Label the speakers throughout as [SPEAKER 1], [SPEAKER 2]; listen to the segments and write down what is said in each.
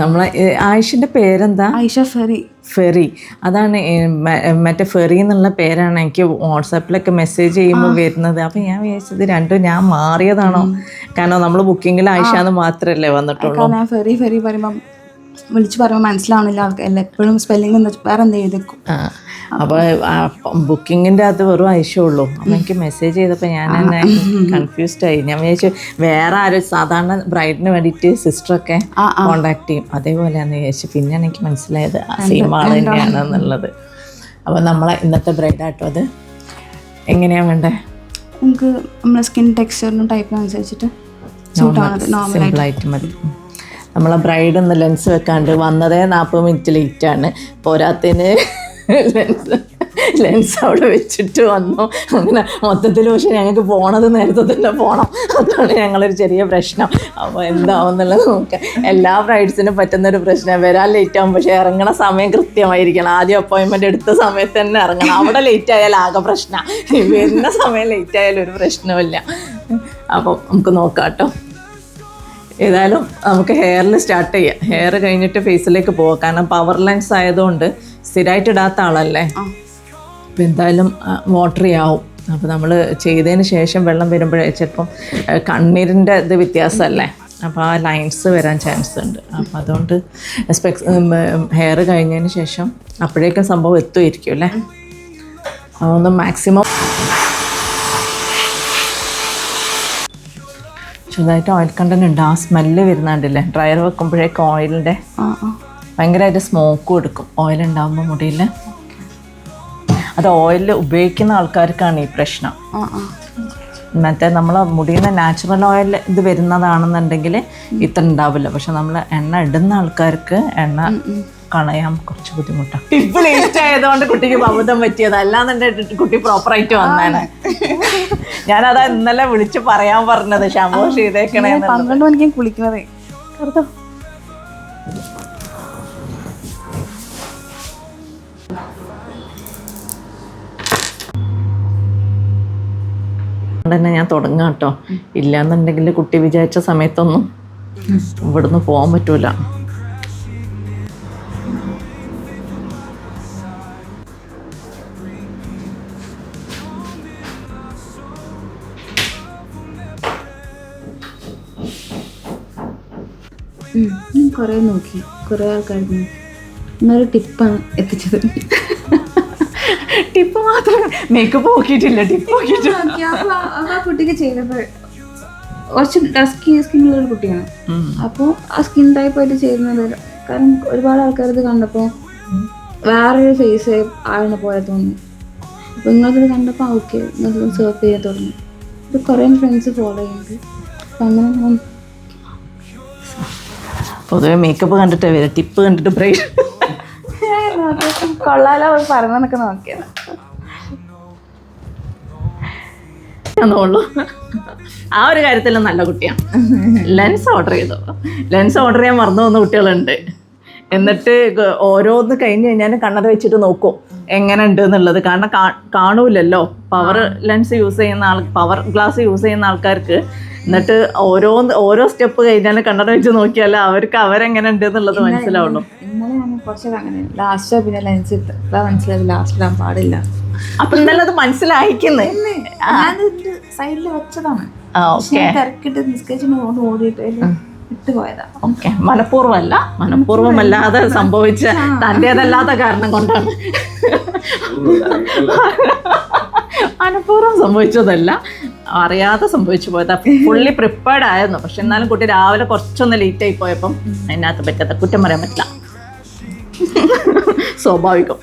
[SPEAKER 1] നമ്മളെ ആയിഷൻ്റെ പേരെന്താ?
[SPEAKER 2] Ayisha ferry.
[SPEAKER 1] Ferry, അതാണ് മറ്റേ ഫെറി എന്നുള്ള പേരാണ് എനിക്ക് വാട്സാപ്പിലൊക്കെ മെസ്സേജ് ചെയ്യുമ്പോൾ വരുന്നത്. അപ്പം ഞാൻ വിചാരിച്ചത് രണ്ടും ഞാൻ മാറിയതാണോ, കാരണം നമ്മൾ ബുക്കിങ്ങിൽ ആയിഷ എന്ന് മാത്രമല്ലേ വന്നിട്ടുള്ളൂ.
[SPEAKER 2] ഫെറി ഫെറി പറയുമ്പം വിളിച്ച് പറയുമ്പോൾ മനസ്സിലാവണില്ല ആൾക്കാർ, എപ്പോഴും സ്പെല്ലിംഗ് വേറെ എന്ത് എഴുതിക്കും.
[SPEAKER 1] അപ്പോൾ ബുക്കിങ്ങിൻ്റെ അത് വെറും ആയിഷയുള്ളൂ. അപ്പം എനിക്ക് മെസ്സേജ് ചെയ്തപ്പോൾ ഞാൻ തന്നെ കൺഫ്യൂസ്ഡ് ആയി. ഞാൻ വിചാരിച്ചു വേറെ ആരും സാധാരണ ബ്രൈഡിന് വേണ്ടിയിട്ട് സിസ്റ്ററൊക്കെ കോണ്ടാക്ട് ചെയ്യും, അതേപോലെയാണെന്ന് വിചാരിച്ചു. പിന്നെയാണ് എനിക്ക് മനസ്സിലായത് സെയിം ആൾ തന്നെയാണെന്നുള്ളത്. അപ്പോൾ നമ്മളെ ഇന്നത്തെ ബ്രൈഡാട്ടോ അത് എങ്ങനെയാണ് വേണ്ടേ?
[SPEAKER 2] നമുക്ക് നമ്മളെ സ്കിൻ ടെക്സ്ചറിനും ടൈപ്പിനും അനുസരിച്ചിട്ട് സിമ്പിളായിട്ട്
[SPEAKER 1] മതി. നമ്മളെ ബ്രൈഡ് ഒന്ന് ലെൻസ് വെക്കാണ്ട് വന്നതേ 40 മിനിറ്റ് ലേറ്റാണ്. പോരാത്തതിന് ലെൻസ് അവിടെ വെച്ചിട്ട് വന്നു. അങ്ങനെ മൊത്തത്തിൽ പക്ഷേ ഞങ്ങൾക്ക് പോണത് നേരത്തെ തന്നെ പോകണം. അതാണ് ഞങ്ങളൊരു ചെറിയ പ്രശ്നം. അപ്പോൾ എന്താവും എന്നുള്ളത് നോക്കാം. എല്ലാ ബ്രൈഡ്സിനും പറ്റുന്നൊരു പ്രശ്നം വരാൻ ലേറ്റ് ആകും, പക്ഷേ ഇറങ്ങണ സമയം കൃത്യമായിരിക്കണം. ആദ്യം അപ്പോയിൻമെൻറ്റ് എടുത്ത സമയത്ത് തന്നെ ഇറങ്ങണം. അവിടെ ലേറ്റ് ആയാൽ ആകെ പ്രശ്നമാണ്. വരുന്ന സമയം ലേറ്റ് ആയാലും ഒരു പ്രശ്നമില്ല. അപ്പം നമുക്ക് നോക്കാം കേട്ടോ. ഏതായാലും നമുക്ക് ഹെയറിൽ സ്റ്റാർട്ട് ചെയ്യാം. ഹെയർ കഴിഞ്ഞിട്ട് ഫേസിലേക്ക് പോകാം. കാരണം പവർ ലെൻസ് ആയതുകൊണ്ട് സ്ഥിരമായിട്ട് ഇടാത്ത ആളല്ലേ. അപ്പം എന്തായാലും വാട്ടറി ആവും. അപ്പോൾ നമ്മൾ ചെയ്തതിന് ശേഷം വെള്ളം വരുമ്പോഴേ ചിലപ്പം കണ്ണീരിൻ്റെ ഇത് വ്യത്യാസമല്ലേ, അപ്പോൾ ആ ലൈൻസ് വരാൻ ചാൻസ് ഉണ്ട്. അപ്പോൾ അതുകൊണ്ട് ഹെയർ കഴിഞ്ഞതിന് ശേഷം അപ്പോഴേക്കും സംഭവം എത്തുമായിരിക്കും അല്ലേ. അതൊന്ന് മാക്സിമം ചെറുതായിട്ട് ഓയിൽ കണ്ടന്റ് ഉണ്ട്. ആ സ്മെല്ല് വരുന്നുണ്ടല്ലേ, ഡ്രയർ വെക്കുമ്പോഴേക്കും ഓയിലിൻ്റെ ഭയങ്കരമായിട്ട് സ്മോക്ക് കൊടുക്കും ഓയിൽ ഉണ്ടാകുമ്പോൾ മുടിയിൽ. അത് ഓയിൽ ഉപയോഗിക്കുന്ന ആൾക്കാർക്കാണ് ഈ പ്രശ്നം. മറ്റേ നമ്മളെ മുടിയിൽ നിന്ന് നാച്ചുറൽ ഓയിൽ ഇത് വരുന്നതാണെന്നുണ്ടെങ്കിൽ ഇത്ര ഉണ്ടാവില്ല. പക്ഷെ നമ്മൾ എണ്ണ ഇടുന്ന ആൾക്കാർക്ക് എണ്ണ കളയാൻ കുറച്ച് ബുദ്ധിമുട്ടാണ്. ടിപ്പ് ലേറ്റ് ആയതുകൊണ്ട് കുട്ടിക്ക് അബദ്ധം പറ്റിയത്, അല്ലാന്നെ കുട്ടി പ്രോപ്പറായിട്ട് വന്നാണ്. ഞാനതാ ഇന്നലെ വിളിച്ച് പറയാൻ പറഞ്ഞത് ഷാമ്പൂ ചെയ്തേക്കണേ.
[SPEAKER 2] 12 മണിക്ക് കുളിക്കുന്നതേ.
[SPEAKER 1] തന്നെ ഞാൻ തുടങ്ങാം കേട്ടോ. ഇല്ലാന്നുണ്ടെങ്കിൽ കുട്ടി വിചാരിച്ച സമയത്തൊന്നും ഇവിടുന്ന് പോകാൻ പറ്റൂല.
[SPEAKER 2] കുറേ നോക്കി, കുറേ ആൾക്കാർ നോക്കി. ഇന്നൊരു ടിപ്പാണ് എത്തിച്ചത്.
[SPEAKER 1] ടിപ്പ് മാത്രം മേക്കപ്പ് നോക്കിയിട്ടില്ല, ടിപ്പ് നോക്കിയിട്ട്.
[SPEAKER 2] ആ കുട്ടിക്ക് ചെയ്തപ്പോൾ കുറച്ച് ഡസ്കി സ്കിന്നുള്ളൊരു കുട്ടിയാണ്. അപ്പോൾ ആ സ്കിൻ ടൈപ്പായിട്ട് ചെയ്യുന്നത്, കാരണം ഒരുപാട് ആൾക്കാർ ഇത് കണ്ടപ്പോൾ വേറൊരു ഫേസ് ആളിനെ പോലെ തോന്നി. അപ്പോൾ നിങ്ങൾക്കിത് കണ്ടപ്പോൾ ഓക്കെ നിങ്ങൾക്ക് സെർച്ച് ചെയ്യാൻ തുടങ്ങി. ഇപ്പോൾ കുറേ ഫ്രണ്ട്സ് ഫോളോ ചെയ്യുന്നുണ്ട്. അപ്പം അങ്ങനെ
[SPEAKER 1] പൊതുവെ മേക്കപ്പ് കണ്ടിട്ട് വരും, ടിപ്പ് കണ്ടിട്ട് ബ്രൈഡ്
[SPEAKER 2] കൊള്ളാലോ പറഞ്ഞൊക്കെ നോക്കിയത്
[SPEAKER 1] എന്നോളൂ. ആ ഒരു കാര്യത്തിൽ നല്ല കുട്ടിയാണ്. ലെൻസ് ഓർഡർ ചെയ്തോ, ലെൻസ് ഓർഡർ ചെയ്യാൻ മറന്നു പോകുന്ന കുട്ടികളുണ്ട്. എന്നിട്ട് ഓരോന്ന് കഴിഞ്ഞ് കഴിഞ്ഞാൽ കണ്ണട വെച്ചിട്ട് നോക്കും എങ്ങനെ ഉണ്ട് എന്നുള്ളത്. കാരണം കാണൂലല്ലോ പവർ ലെൻസ് യൂസ് ചെയ്യുന്ന പവർ ഗ്ലാസ് യൂസ് ചെയ്യുന്ന ആൾക്കാർക്ക്. എന്നിട്ട് ഓരോ സ്റ്റെപ്പ് കഴിഞ്ഞാൽ കണ്ണട വെച്ച് നോക്കിയാൽ അവർക്ക് അവരെങ്ങനെ ഉണ്ട് എന്നുള്ളത് മനസ്സിലാവുള്ളൂ.
[SPEAKER 2] ഇന്നലെ ഞാൻ കുറച്ചൊക്കെ അങ്ങനെ ലാസ്റ്റ് പിന്നെ ലെൻസ് ഇത്ര മനസ്സിലായി, ലാസ്റ്റ് ഇടാൻ പാടില്ല.
[SPEAKER 1] അപ്പൊ ഇന്നലെ അത് മനസ്സിലായിക്കുന്നേ,
[SPEAKER 2] സൈഡിൽ വെച്ചതാണ്.
[SPEAKER 1] തിരക്കിട്ട്
[SPEAKER 2] നിസ്കരിച്ചുകൊണ്ട് ഓടിയിട്ട് ഇട്ട് പോയതാ.
[SPEAKER 1] ഓക്കെ, മനഃപൂർവ്വമല്ലാതെ സംഭവിച്ച തൻ്റേതല്ലാത്ത കാരണം കൊണ്ടാണ്. മനഃപൂർവ്വം സംഭവിച്ചതല്ല, അറിയാതെ സംഭവിച്ചു പോയത്. ഫുള്ളി പ്രിപ്പയർഡ് ആയിരുന്നു. പക്ഷെ എന്നാലും കുട്ടി രാവിലെ കുറച്ചൊന്ന് ലേറ്റ് ആയി പോയപ്പം അതിനകത്ത് പറ്റാത്ത കുറ്റം പറയാൻ പറ്റില്ല. സ്വാഭാവികം.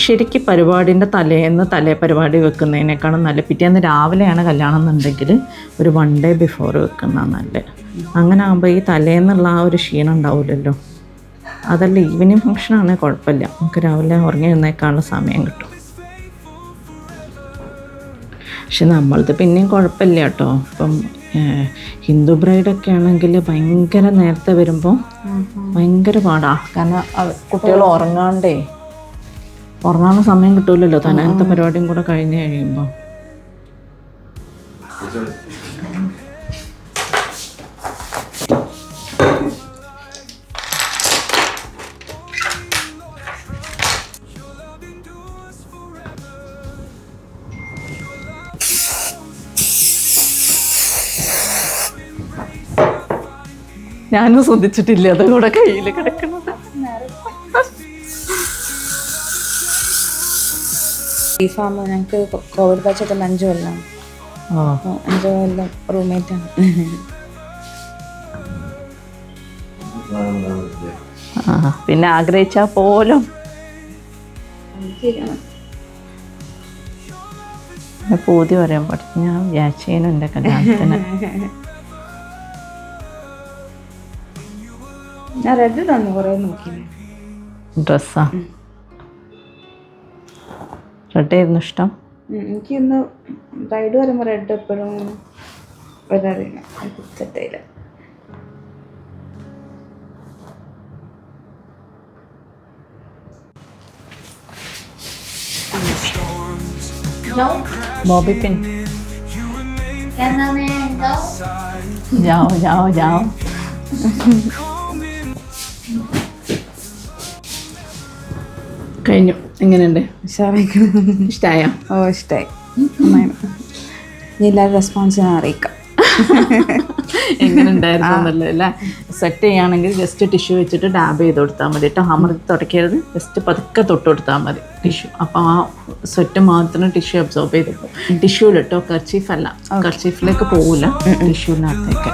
[SPEAKER 1] ശരിക്കും പരിപാടിൻ്റെ തലേ പരിപാടി വെക്കുന്നതിനേക്കാളും നല്ല പിറ്റേന്ന് രാവിലെയാണ് കല്യാണം എന്നുണ്ടെങ്കിൽ ഒരു 1 day ബിഫോർ വെക്കുന്നതാണ് നല്ലത്. അങ്ങനെ ആകുമ്പോൾ ഈ തലേന്നുള്ള ആ ഒരു ക്ഷീണം ഉണ്ടാവില്ലല്ലോ. അതല്ല ഈവനിങ് ഫംഗ്ഷനാണെങ്കിൽ കുഴപ്പമില്ല, നമുക്ക് രാവിലെ ഉറങ്ങി എഴുന്നേക്കാനുള്ള സമയം കിട്ടും. പക്ഷെ നമ്മളത് പിന്നെയും കുഴപ്പമില്ല കേട്ടോ. ഇപ്പം ഹിന്ദു ബ്രൈഡൊക്കെ ആണെങ്കിൽ ഭയങ്കര നേരത്തെ വരുമ്പോൾ ഭയങ്കര പാടാണ്. കാരണം കുട്ടികൾ ഉറങ്ങാനുള്ള സമയം കിട്ടൂലല്ലോ തലേന്നത്തെ പരിപാടിയും കൂടെ കഴിഞ്ഞ് കഴിയുമ്പോൾ. ഞാനും ശ്രദ്ധിച്ചിട്ടില്ല അതുകൂടെ കയ്യിൽ കിടക്കുന്നത്.
[SPEAKER 2] ഈ ഫാം ഞങ്ങൾക്ക് കോവിഡ് ബാച്ചൊക്കെ 5 കൊല്ലം.
[SPEAKER 1] ഓ
[SPEAKER 2] 5 കൊല്ലം റൂംമേറ്റാണ്.
[SPEAKER 1] പിന്നെ ആഗ്രഹിച്ചാ പോലും
[SPEAKER 2] ശരിയാണ്.
[SPEAKER 1] പൂതി പറയാൻ പാടില്ല. ഞാൻ വിചാരിച്ചേനും എൻ്റെ കല്യാണത്തിന്
[SPEAKER 2] ഞാൻ റെഡ് തന്നു കുറേ നോക്കി.
[SPEAKER 1] ഡ്രസ്സാ റെഡ് ആയിരുന്നു ഇഷ്ടം.
[SPEAKER 2] എനിക്ക് ഇന്ന് ബ്രൈഡ് വരുമ്പോൾ റെഡ് എപ്പോഴും വരാറില്ല, സെറ്റായില്ല.
[SPEAKER 1] बॉबी पिन जाओ जाओ जाओ. കഴിഞ്ഞു. എങ്ങനെയുണ്ട്? ഇഷ്ടമായോ?
[SPEAKER 2] ഓ ഇഷ്ടമായി. എല്ലാവരും റെസ്പോൺസ് ഞാൻ അറിയിക്കാം.
[SPEAKER 1] എങ്ങനെ ഉണ്ടായിരുന്നു എന്നുള്ളത് അല്ലേ. സെറ്റ് ചെയ്യുകയാണെങ്കിൽ ജസ്റ്റ് ടിഷ്യൂ വെച്ചിട്ട് ഡാബ് ചെയ്ത് കൊടുത്താൽ മതി കേട്ടോ. അമർത്തി തുടയ്ക്കരുത്, ജസ്റ്റ് പതുക്കെ തൊട്ട് കൊടുത്താൽ മതി ടിഷ്യൂ. അപ്പോൾ ആ സ്വെറ്റ് മാത്രം ടിഷ്യൂ അബ്സോർബ് ചെയ്തിട്ടും. ടിഷ്യൂലിട്ടോ, കർച്ചീഫ് അല്ല, കർച്ചീഫിലേക്ക് പോകില്ല, ടിഷ്യൂവിനകത്തേക്ക്.